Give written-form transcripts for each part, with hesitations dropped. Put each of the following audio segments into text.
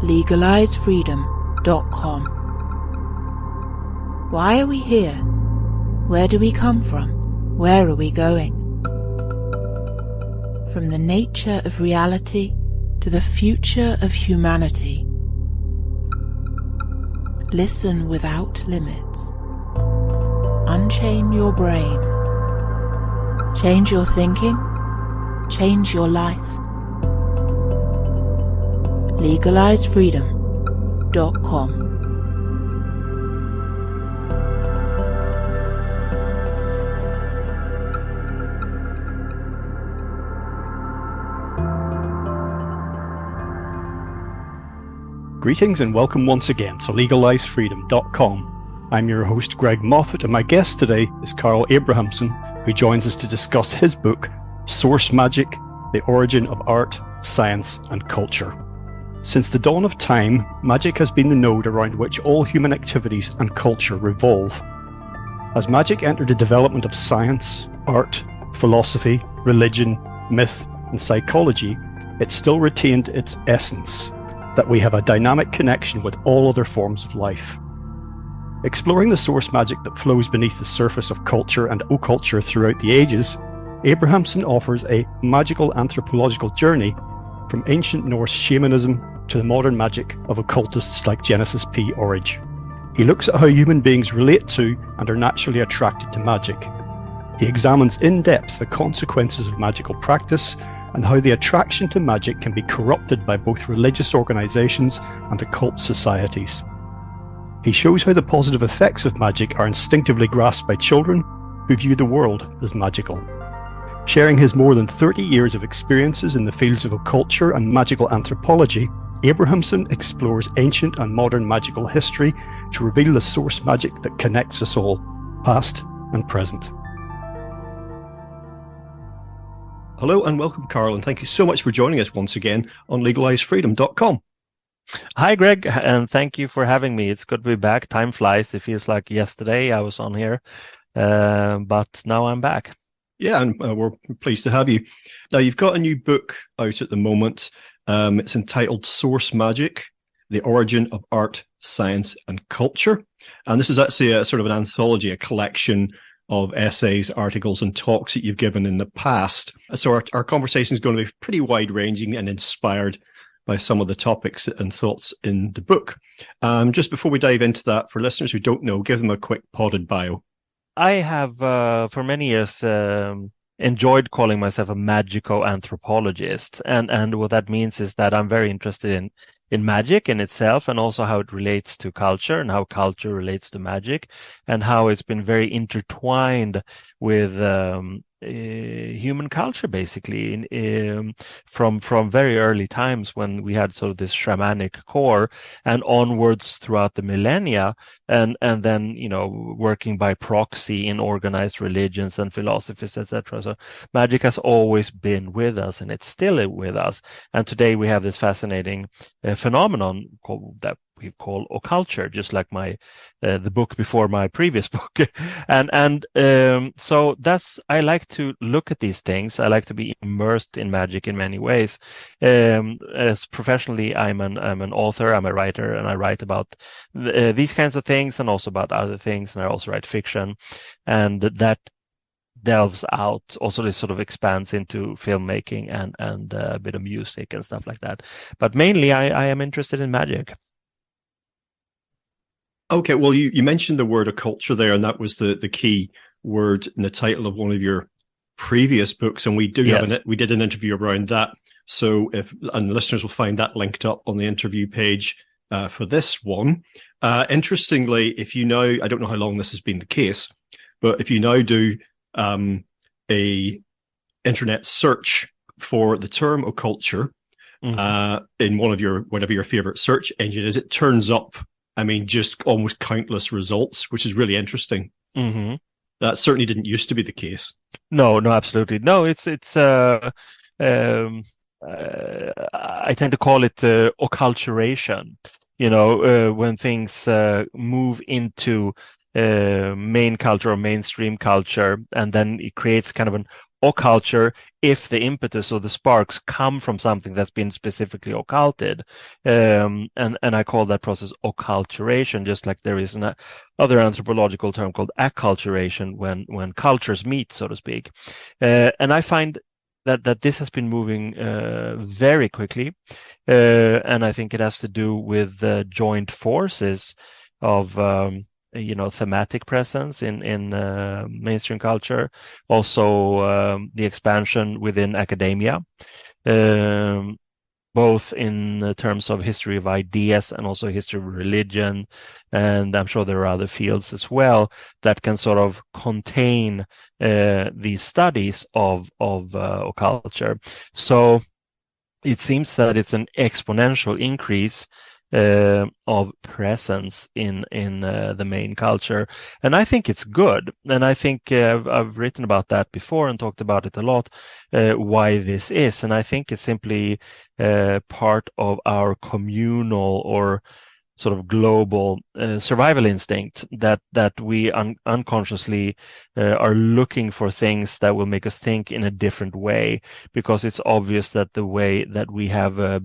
legalizefreedom.com. Why are we here? Where do we come from? Where are we going? From the nature of reality to the future of humanity. Listen without limits. Unchain your brain. Change your thinking. Change your life. legalizefreedom.com. Greetings and welcome once again to legalizefreedom.com. I'm your host Greg Moffat, and my guest today is Carl Abrahamsson, who joins us to discuss his book, Source Magick, The Origin of Art, Science and Culture. Since the dawn of time, magic has been the node around which all human activities and culture revolve. As magic entered the development of science, art, philosophy, religion, myth and psychology, it still retained its essence, that we have a dynamic connection with all other forms of life. Exploring the source magic that flows beneath the surface of culture and occulture throughout the ages, Abrahamsson offers a magical anthropological journey from ancient Norse shamanism to the modern magic of occultists like Genesis P-Orridge. He looks at how human beings relate to and are naturally attracted to magic. He examines in depth the consequences of magical practice and how the attraction to magic can be corrupted by both religious organizations and occult societies. He shows how the positive effects of magic are instinctively grasped by children who view the world as magical. Sharing his more than 30 years of experiences in the fields of occulture and magical anthropology, Abrahamsson explores ancient and modern magical history to reveal the source magic that connects us all, past and present. Hello and welcome, Carl, and thank you so much for joining us once again on legalizefreedom.com. Hi, Greg, and thank you for having me. It's good to be back. Time flies. It feels like yesterday I was on here, but now I'm back. Yeah, and we're pleased to have you. Now, you've got a new book out at the moment. It's entitled Source Magick, The Origin of Art, Science and Culture. And this is actually a sort of an anthology, a collection of essays, articles and talks that you've given in the past. So our conversation is going to be pretty wide-ranging and inspired by some of the topics and thoughts in the book. Just before we dive into that, for listeners who don't know, give them a quick potted bio. I have, for many years, enjoyed calling myself a magical-anthropologist. And what that means is that I'm very interested in magic in itself, and also how it relates to culture and how culture relates to magic, and how it's been very intertwined with human culture, basically, from very early times when we had sort of this shamanic core and onwards throughout the millennia, and then, you know, working by proxy in organized religions and philosophies, etc. So magic has always been with us, and it's still with us. And today we have this fascinating phenomenon that we call occulture, just like the book before my previous book. and so I like to look at these things. I like to be immersed in magic in many ways. As professionally, I'm an author, I'm a writer, and I write about these kinds of things and also about other things. And I also write fiction, and that delves out, also this sort of expands into filmmaking and a bit of music and stuff like that. But mainly I am interested in magic. Okay, well, you mentioned the word occulture there, and that was the key word in the title of one of your previous books, and we did an interview around that. So and listeners will find that linked up on the interview page for this one. Interestingly, if you know, I don't know how long this has been the case, but if you now do a internet search for the term occulture in whatever your favorite search engine is, it turns up, I mean, just almost countless results, which is really interesting. Mm-hmm. That certainly didn't used to be the case. No, absolutely. No, it's I tend to call it occulturation. You know, when things move into main culture or mainstream culture, and then it creates kind of an occulture if the impetus or the sparks come from something that's been specifically occulted. And I call that process occulturation, just like there is another anthropological term called acculturation, when cultures meet, so to speak. And I find that this has been moving very quickly. And I think it has to do with joint forces of thematic presence in mainstream culture, also the expansion within academia, both in terms of history of ideas and also history of religion, and I'm sure there are other fields as well that can sort of contain these studies of occulture. So it seems that it's an exponential increase of presence in the main culture, and I think it's good. And I think I've written about that before and talked about it a lot. Why this is, and I think it's simply part of our communal or sort of global survival instinct that we unconsciously are looking for things that will make us think in a different way, because it's obvious that the way that we have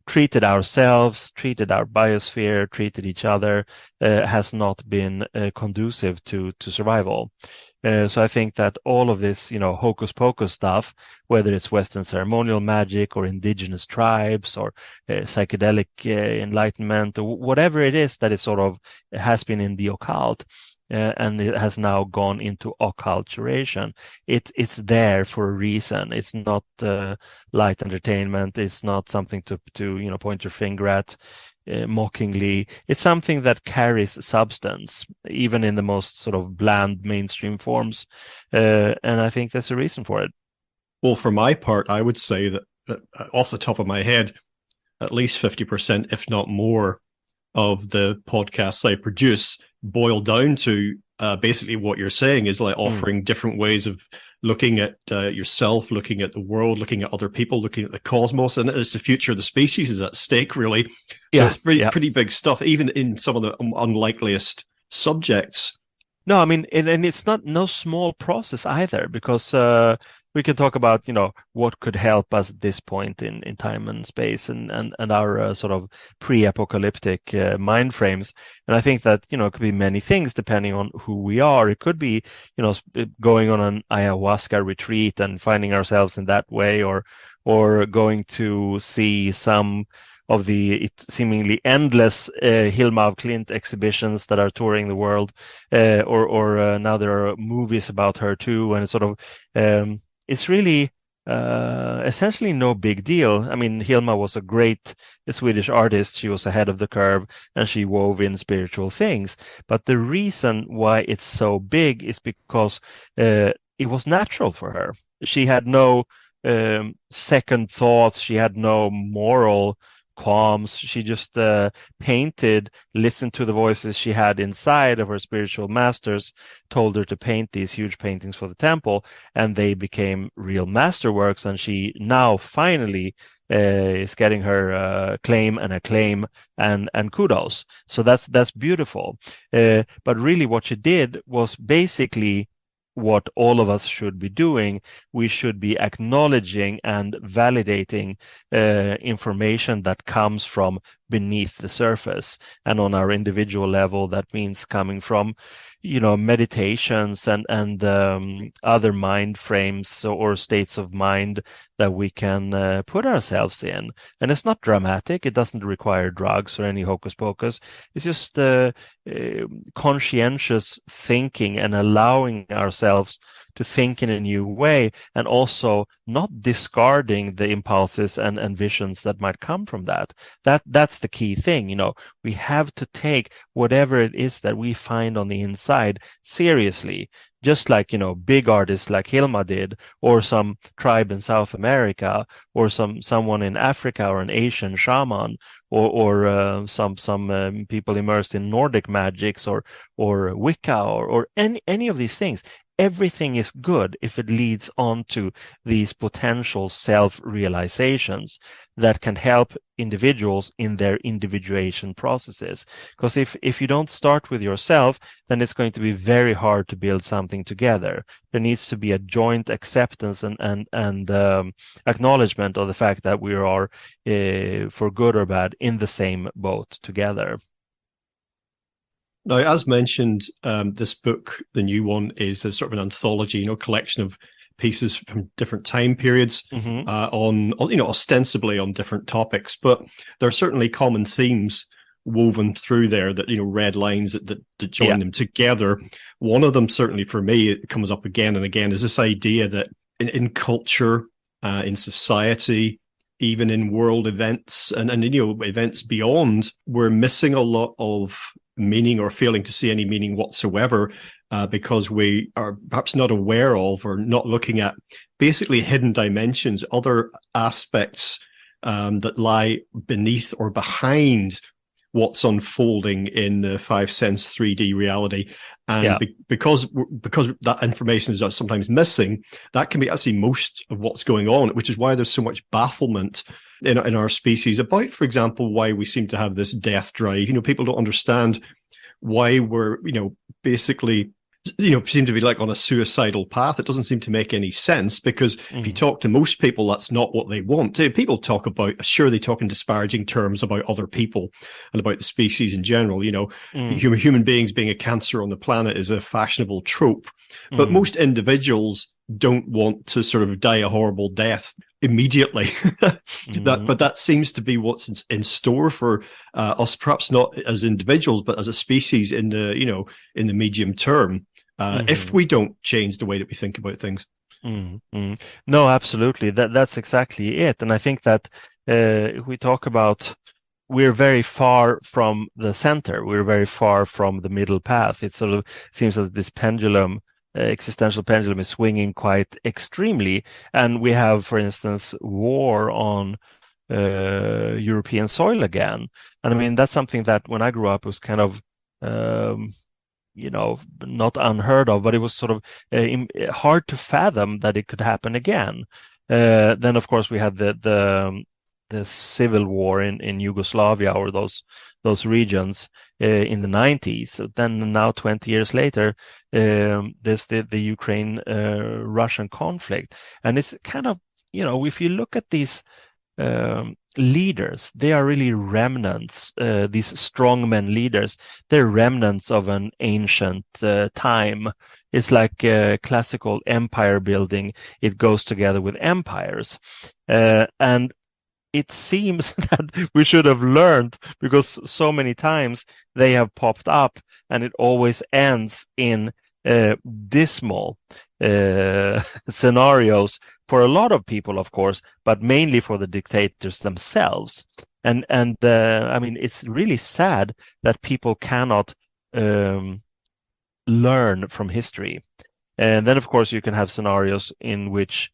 treated ourselves, treated our biosphere, treated each other, has not been conducive to survival. So I think that all of this, hocus pocus stuff, whether it's Western ceremonial magic or indigenous tribes or psychedelic enlightenment or whatever it is that is sort of has been in the occult, and it has now gone into occulturation. It's there for a reason. It's not light entertainment. It's not something to point your finger at mockingly. It's something that carries substance, even in the most sort of bland mainstream forms. And I think there's a reason for it. Well, for my part, I would say that off the top of my head, at least 50%, if not more, of the podcasts I produce boil down to basically what you're saying is like offering different ways of looking at yourself, looking at the world, looking at other people, looking at the cosmos, and it's the future of the species is at stake, really. So it's pretty big stuff, even in some of the unlikeliest subjects. No, I mean, and it's no small process either, because we can talk about, what could help us at this point in time and space and our sort of pre-apocalyptic mind frames. And I think that, it could be many things depending on who we are. It could be, going on an ayahuasca retreat and finding ourselves in that way, or going to see some of the seemingly endless Hilma af Klint exhibitions that are touring the world, or now there are movies about her too, and it's sort of it's really essentially no big deal. I mean, Hilma was a great Swedish artist. She was ahead of the curve, and she wove in spiritual things. But the reason why it's so big is because it was natural for her. She had no second thoughts. She had no moral qualms. She just painted, listened to the voices she had inside of her spiritual masters, told her to paint these huge paintings for the temple, and they became real masterworks. And she now finally is getting her claim and acclaim and kudos. So that's beautiful. But really what she did was basically what all of us should be doing. We should be acknowledging and validating information that comes from beneath the surface. And on our individual level, that means coming from, meditations and other mind frames or states of mind that we can put ourselves in. And it's not dramatic. It doesn't require drugs or any hocus pocus. It's just conscientious thinking and allowing ourselves to think in a new way, and also not discarding the impulses and visions that might come from that. That's the key thing. We have to take whatever it is that we find on the inside seriously, just like, big artists like Hilma did, or some tribe in South America, or someone in Africa, or an Asian shaman, or some people immersed in Nordic magics, or Wicca, or any of these things. everything is good if it leads on to these potential self-realizations that can help individuals in their individuation processes. Because if you don't start with yourself, then it's going to be very hard to build something together. There needs to be a joint acceptance and acknowledgement of the fact that we are, for good or bad, in the same boat together. Now, as mentioned, this book, the new one, is a sort of an anthology, collection of pieces from different time periods, on ostensibly on different topics, but there are certainly common themes woven through there that, red lines that join them together. One of them, certainly for me, it comes up again and again, is this idea that in culture, in society, even in world events and events beyond, we're missing a lot of meaning or failing to see any meaning whatsoever, because we are perhaps not aware of or not looking at basically hidden dimensions, other aspects that lie beneath or behind what's unfolding in the five sense 3D reality. And because that information is sometimes missing, that can be actually most of what's going on, which is why there's so much bafflement in our species about, for example, why we seem to have this death drive. People don't understand why we're, basically, seem to be like on a suicidal path. It doesn't seem to make any sense, because if you talk to most people, that's not what they want. People talk about, sure, they talk in disparaging terms about other people and about the species in general. Human beings being a cancer on the planet is a fashionable trope, but most individuals don't want to sort of die a horrible death immediately. But that seems to be what's in store for us, perhaps not as individuals, but as a species in the medium term, if we don't change the way that we think about things. No, absolutely. That's exactly it. And I think that if we talk about, we're very far from the center, we're very far from the middle path. It sort of seems that this pendulum, existential pendulum, is swinging quite extremely, and we have, for instance, war on European soil again. And I mean, that's something that when I grew up was kind of not unheard of, but it was sort of hard to fathom that it could happen again. Then of course we had the civil war in Yugoslavia, or those regions in the 90s. Then now 20 years later, there's the Ukraine-Russian conflict. And it's kind of, if you look at these leaders, they are really remnants, these strongmen leaders, they're remnants of an ancient time. It's like classical empire building. It goes together with empires. And it seems that we should have learned, because so many times they have popped up, and it always ends in dismal scenarios for a lot of people, of course, but mainly for the dictators themselves. And I mean, it's really sad that people cannot learn from history. And then, of course, you can have scenarios in which,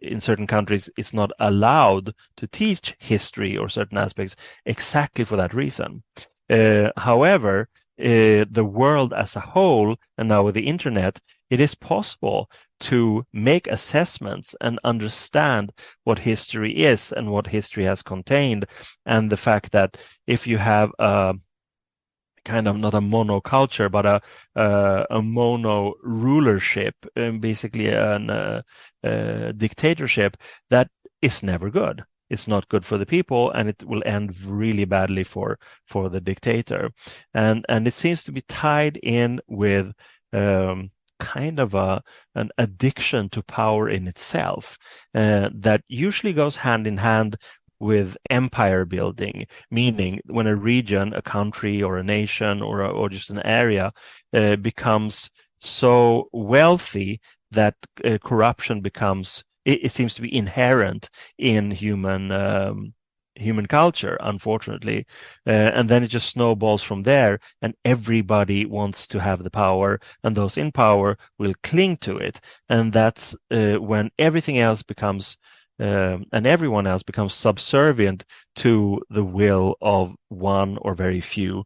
in certain countries, it's not allowed to teach history or certain aspects exactly for that reason. However, the world as a whole, and now with the internet, it is possible to make assessments and understand what history is and what history has contained. And the fact that if you have a kind of, not a monoculture, but a mono rulership, basically a dictatorship, that is never good. It's not good for the people, and it will end really badly for the dictator. And it seems to be tied in with kind of an addiction to power in itself, that usually goes hand in hand with empire building, meaning when a region, a country, or a nation, or just an area becomes so wealthy that corruption becomes, it seems to be inherent in human culture, unfortunately. And then it just snowballs from there, and everybody wants to have the power, and those in power will cling to it. And that's when everything else becomes and everyone else becomes subservient to the will of one or very few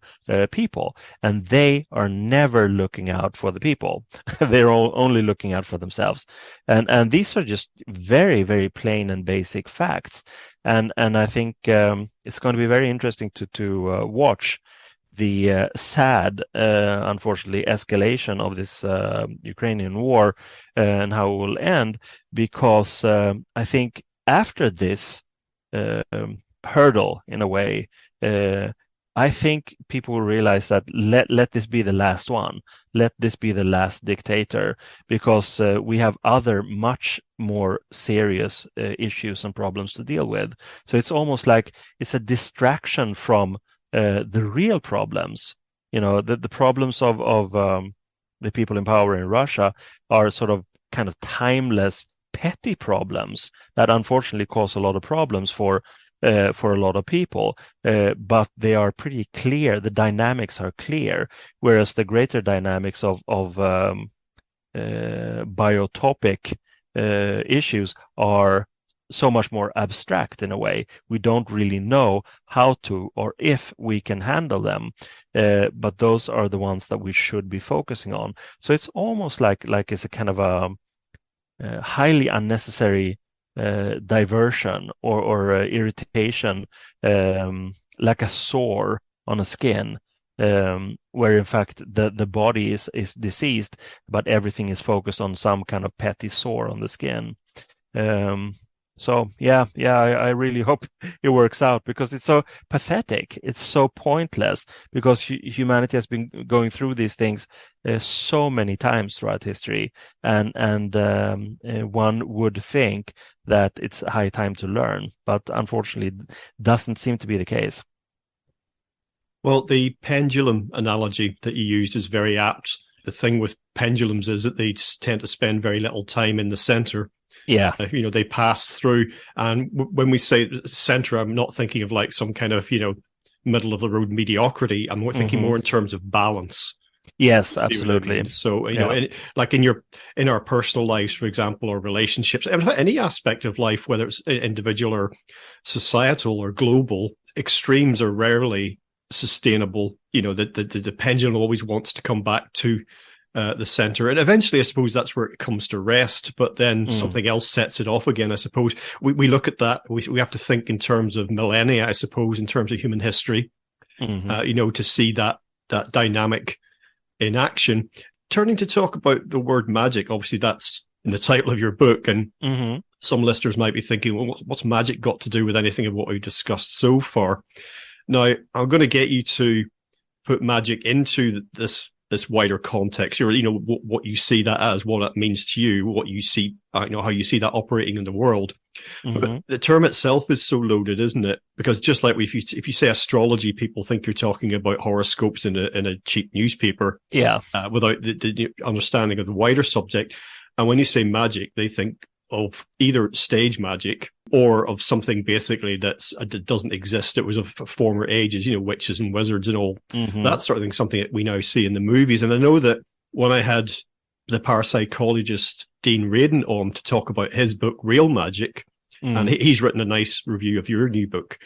people, and they are never looking out for the people. They're only looking out for themselves, and these are just very, very plain and basic facts. And I think it's going to be very interesting to watch the sad, unfortunately, escalation of this Ukrainian war and how it will end, because I think after this hurdle, in a way, I think people will realize that let this be the last one. Let this be the last dictator, because we have other much more serious issues and problems to deal with. So it's almost like it's a distraction from the real problems. The problems of the people in power in Russia are sort of kind of timeless, petty problems that unfortunately cause a lot of problems for a lot of people, but they are pretty clear. The dynamics are clear, whereas the greater dynamics of biotopic issues are so much more abstract in a way. We don't really know how to or if we can handle them, but those are the ones that we should be focusing on. So it's almost like it's a kind of a highly unnecessary diversion or irritation, like a sore on a skin, where in fact the body is diseased, but everything is focused on some kind of petty sore on the skin. So I really hope it works out, because it's so pathetic. It's so pointless, because humanity has been going through these things so many times throughout history, and one would think that it's high time to learn, but unfortunately, doesn't seem to be the case. Well, the pendulum analogy that you used is very apt. The thing with pendulums is that they tend to spend very little time in the center. Yeah. They pass through. And when we say center, I'm not thinking of like some kind of, middle of the road mediocrity. I'm thinking more in terms of balance. Yes, absolutely. I mean? So, like in our personal lives, for example, or relationships, any aspect of life, whether it's individual or societal or global, extremes are rarely sustainable. The pendulum always wants to come back to the center, and eventually I suppose that's where it comes to rest, but then something else sets it off again. I suppose we look at that, we have to think in terms of millennia, I suppose, in terms of human history, to see that dynamic in action. Turning to talk about the word magic, obviously that's in the title of your book, and some listeners might be thinking, well, what's magic got to do with anything of what we've discussed so far? Now, I'm going to get you to put magic into this wider context, or what you see that as, what that means to you, what you see, how you see that operating in the world. But the term itself is so loaded, isn't it? Because just like if you say astrology, people think you're talking about horoscopes in a cheap newspaper, without the understanding of the wider subject. And when you say magic, they think of either stage magic or of something basically that doesn't exist. It was of former ages, witches and wizards and all that sort of thing, something that we now see in the movies. And I know that when I had the parapsychologist Dean Radin on to talk about his book, Real Magic, and he's written a nice review of your new book.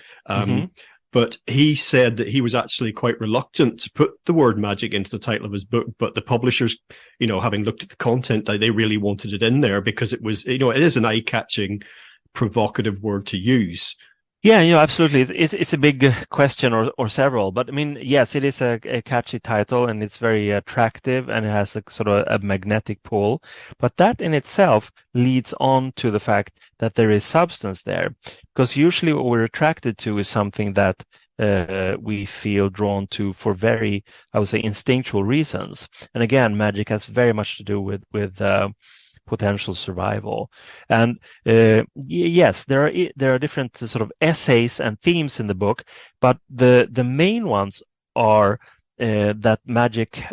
But he said that he was actually quite reluctant to put the word magic into the title of his book. But the publishers, having looked at the content, they really wanted it in there because it was, it is an eye-catching, provocative word to use. Yeah, absolutely. It's a big question or several, but I mean, yes, it is a catchy title and it's very attractive and it has a sort of a magnetic pull, but that in itself leads on to the fact that there is substance there, because usually what we're attracted to is something that we feel drawn to for very, I would say, instinctual reasons. And again, magic has very much to do with potential survival. And yes, there are different sort of essays and themes in the book, but the main ones are that magic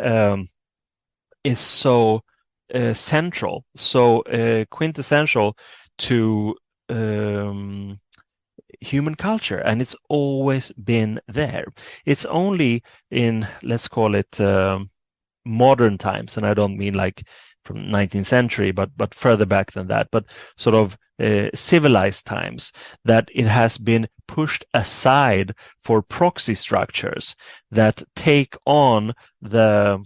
is so central, so quintessential to human culture, and it's always been there. It's only in, let's call it, modern times, and I don't mean like from 19th century, but further back than that, but sort of civilized times, that it has been pushed aside for proxy structures that take on the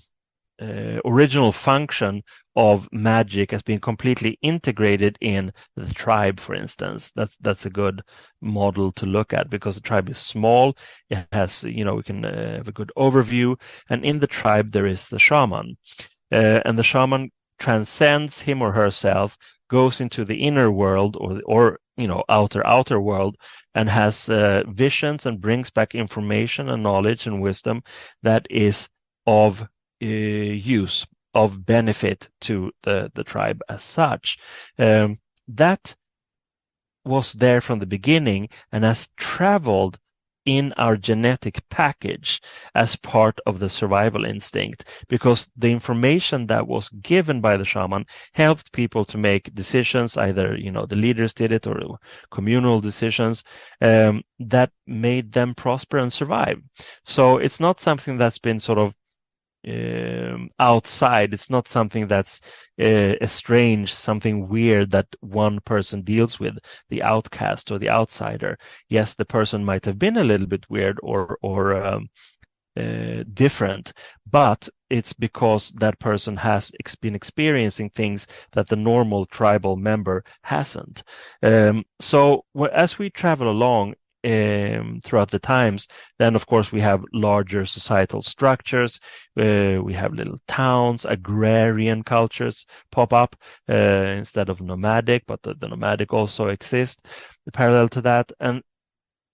original function of magic as being completely integrated in the tribe, for instance. That's a good model to look at, because the tribe is small. It has, we can have a good overview, and in the tribe there is the shaman, and the shaman transcends him or herself, goes into the inner world or outer world, and has visions and brings back information and knowledge and wisdom that is of use, of benefit to the tribe as such. That was there from the beginning and has traveled in our genetic package as part of the survival instinct, because the information that was given by the shaman helped people to make decisions, either the leaders did it or communal decisions, that made them prosper and survive. So it's not something that's been sort of outside. It's not something that's strange, something weird that one person deals with, the outcast or the outsider. Yes, the person might have been a little bit weird or different, but it's because that person has been experiencing things that the normal tribal member hasn't. So as we travel along throughout the times, then of course we have larger societal structures. We have little towns, agrarian cultures pop up instead of nomadic, but the nomadic also exist parallel to that. And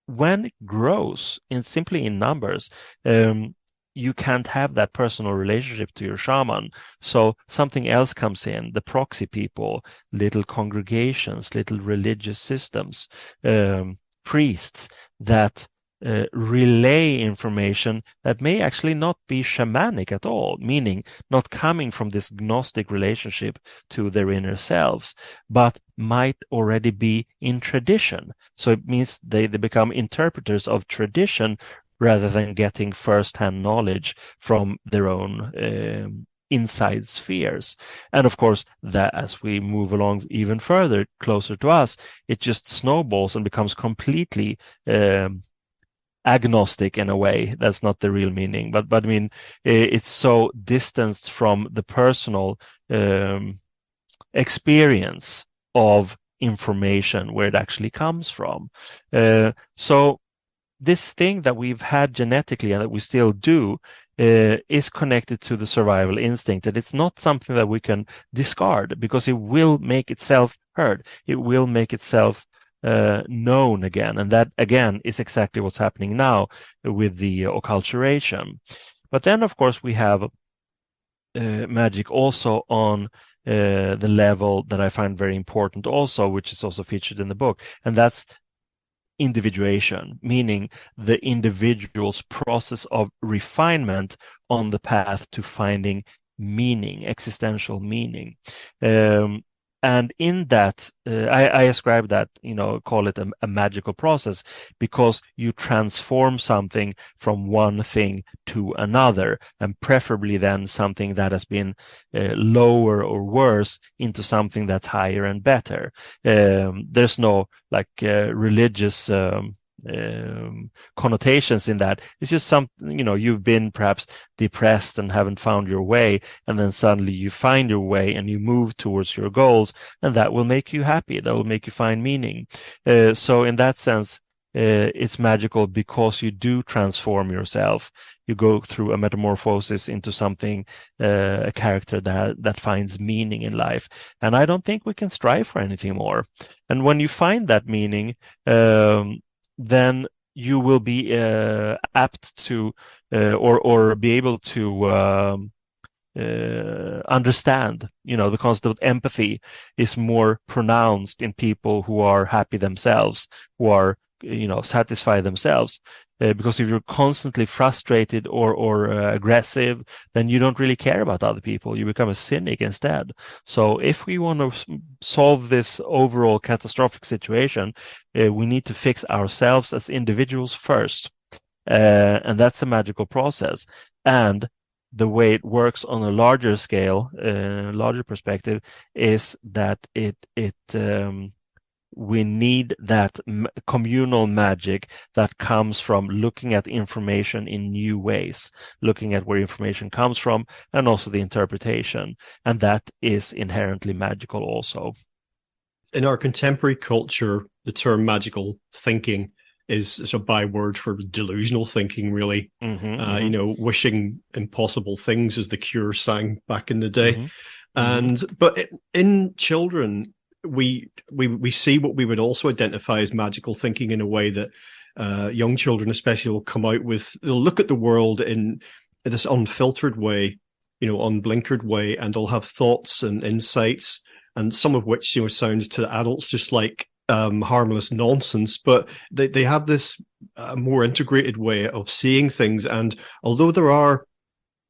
when it grows simply in numbers, you can't have that personal relationship to your shaman. So something else comes in, the proxy people, little congregations, little religious systems, priests that relay information that may actually not be shamanic at all, meaning not coming from this gnostic relationship to their inner selves, but might already be in tradition. So it means they become interpreters of tradition rather than getting first-hand knowledge from their own inside spheres. And of course, that as we move along even further closer to us, it just snowballs and becomes completely agnostic in a way. That's not the real meaning, but I mean, it's so distanced from the personal experience of information where it actually comes from. So this thing that we've had genetically and that we still do is connected to the survival instinct, and it's not something that we can discard, because it will make itself heard. It will make itself known again, and that again is exactly what's happening now with the occulturation. But then, of course, we have magic also on the level that I find very important also, which is also featured in the book, and that's individuation, meaning the individual's process of refinement on the path to finding meaning, existential meaning. And in that, I ascribe that, call it a magical process, because you transform something from one thing to another, and preferably then something that has been lower or worse into something that's higher and better. There's no religious connotations in that. It's just something, you've been perhaps depressed and haven't found your way, and then suddenly you find your way and you move towards your goals, and that will make you happy. That will make you find meaning. So in that sense, it's magical because you do transform yourself. You go through a metamorphosis into something, a character that finds meaning in life. And I don't think we can strive for anything more. And when you find that meaning, then you will be apt to or be able to understand. The concept of empathy is more pronounced in people who are happy themselves, who are satisfy themselves, because if you're constantly frustrated or aggressive, then you don't really care about other people. You become a cynic instead. So if we want to solve this overall catastrophic situation, we need to fix ourselves as individuals first, and that's a magical process. And the way it works on a larger scale, larger perspective, is that we need that communal magic that comes from looking at information in new ways, looking at where information comes from, and also the interpretation. And that is inherently magical also. In our contemporary culture, the term magical thinking is a byword for delusional thinking, really. You know, wishing impossible things, as the Cure sang back in the day. But in children, we see what we would also identify as magical thinking in a way that young children especially will come out with. They'll look at the world in this unfiltered way, you know, unblinkered way, and they'll have thoughts and insights, and some of which, you know, sounds to adults just like harmless nonsense, but they have this more integrated way of seeing things. And although there are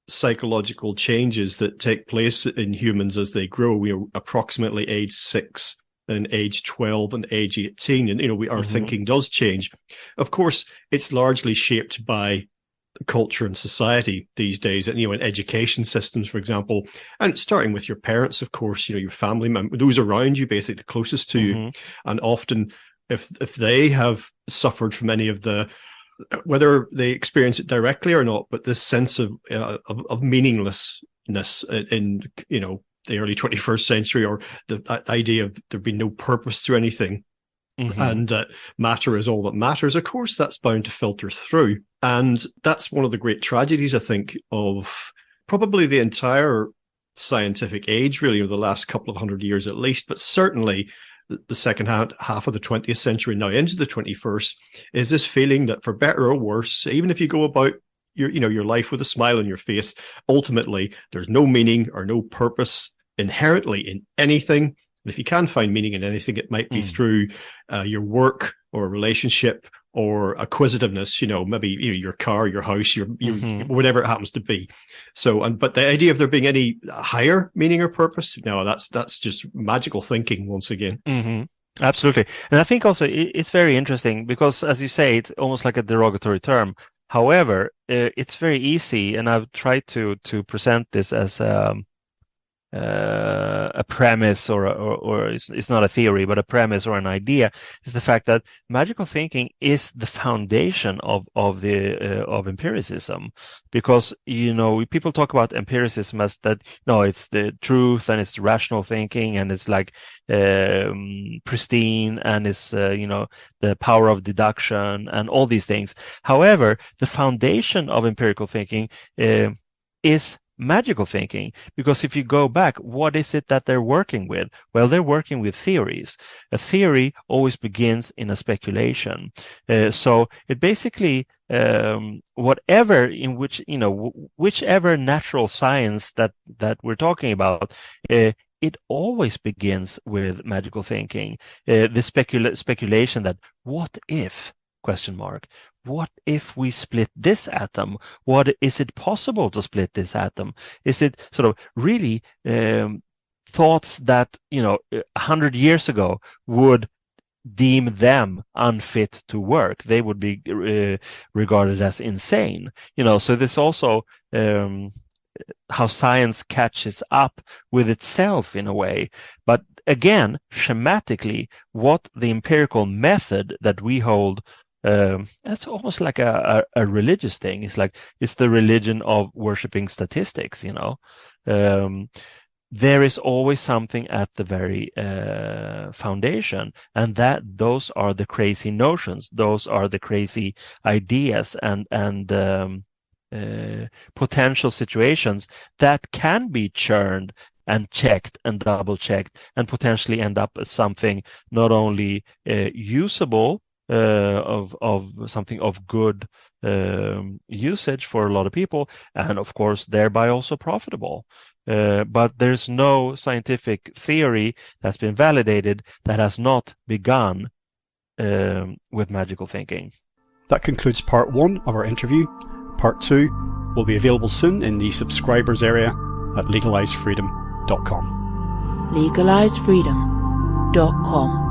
psychological changes that take place in humans as they grow, you know, approximately age 6 and age 12 and age 18, and, you know, our thinking does change. Of course, it's largely shaped by culture and society these days, and, you know, in education systems, for example, and starting with your parents, of course, you know, your family members, those around you, basically the closest to you. And often if they have suffered from any of the, whether they experience it directly or not, but this sense of meaninglessness in, you know, the early 21st century, or the idea of there being no purpose to anything, and matter is all that matters, of course, that's bound to filter through. And that's one of the great tragedies, I think, of probably the entire scientific age, really, of the last couple of 100 years at least, but certainly the second half of the 20th century, now into the 21st, is this feeling that, for better or worse, even if you go about your life with a smile on your face, ultimately there's no meaning or no purpose inherently in anything. And if you can find meaning in anything, it might be through your work or a relationship or acquisitiveness, you know, maybe, you know, your car, your house, your whatever it happens to be. So, but the idea of there being any higher meaning or purpose, no, that's just magical thinking once again. Absolutely. And I think also it's very interesting because, as you say, it's almost like a derogatory term. However, it's very easy, and I've tried to present this as a premise, or it's not a theory, but a premise or an idea, is the fact that magical thinking is the foundation of empiricism. Because, you know, people talk about empiricism as that, no, it's the truth and it's rational thinking and it's like pristine and it's you know, the power of deduction and all these things. However, the foundation of empirical thinking is magical thinking, because if you go back, what is it that they're working with? Well, they're working with theories. A theory always begins in a speculation. So it basically, whatever in which, you know, whichever natural science that we're talking about, it always begins with magical thinking. The speculation that what if ? What if we split this atom? Is it possible to split this atom? Is it sort of really thoughts that, you know, 100 years ago would deem them unfit to work? They would be regarded as insane. You know, so this also how science catches up with itself in a way. But again, schematically, what the empirical method that we hold, it's almost like a religious thing. It's like, it's the religion of worshipping statistics, you know. There is always something at the very foundation, and those are the crazy notions, those are the crazy ideas and potential situations that can be churned and checked and double checked and potentially end up as something not only usable, of something of good usage for a lot of people, and of course thereby also profitable. But there's no scientific theory that's been validated that has not begun with magical thinking. That concludes part 1 of our interview. Part 2 will be available soon in the subscribers area at legalizefreedom.com. legalizefreedom.com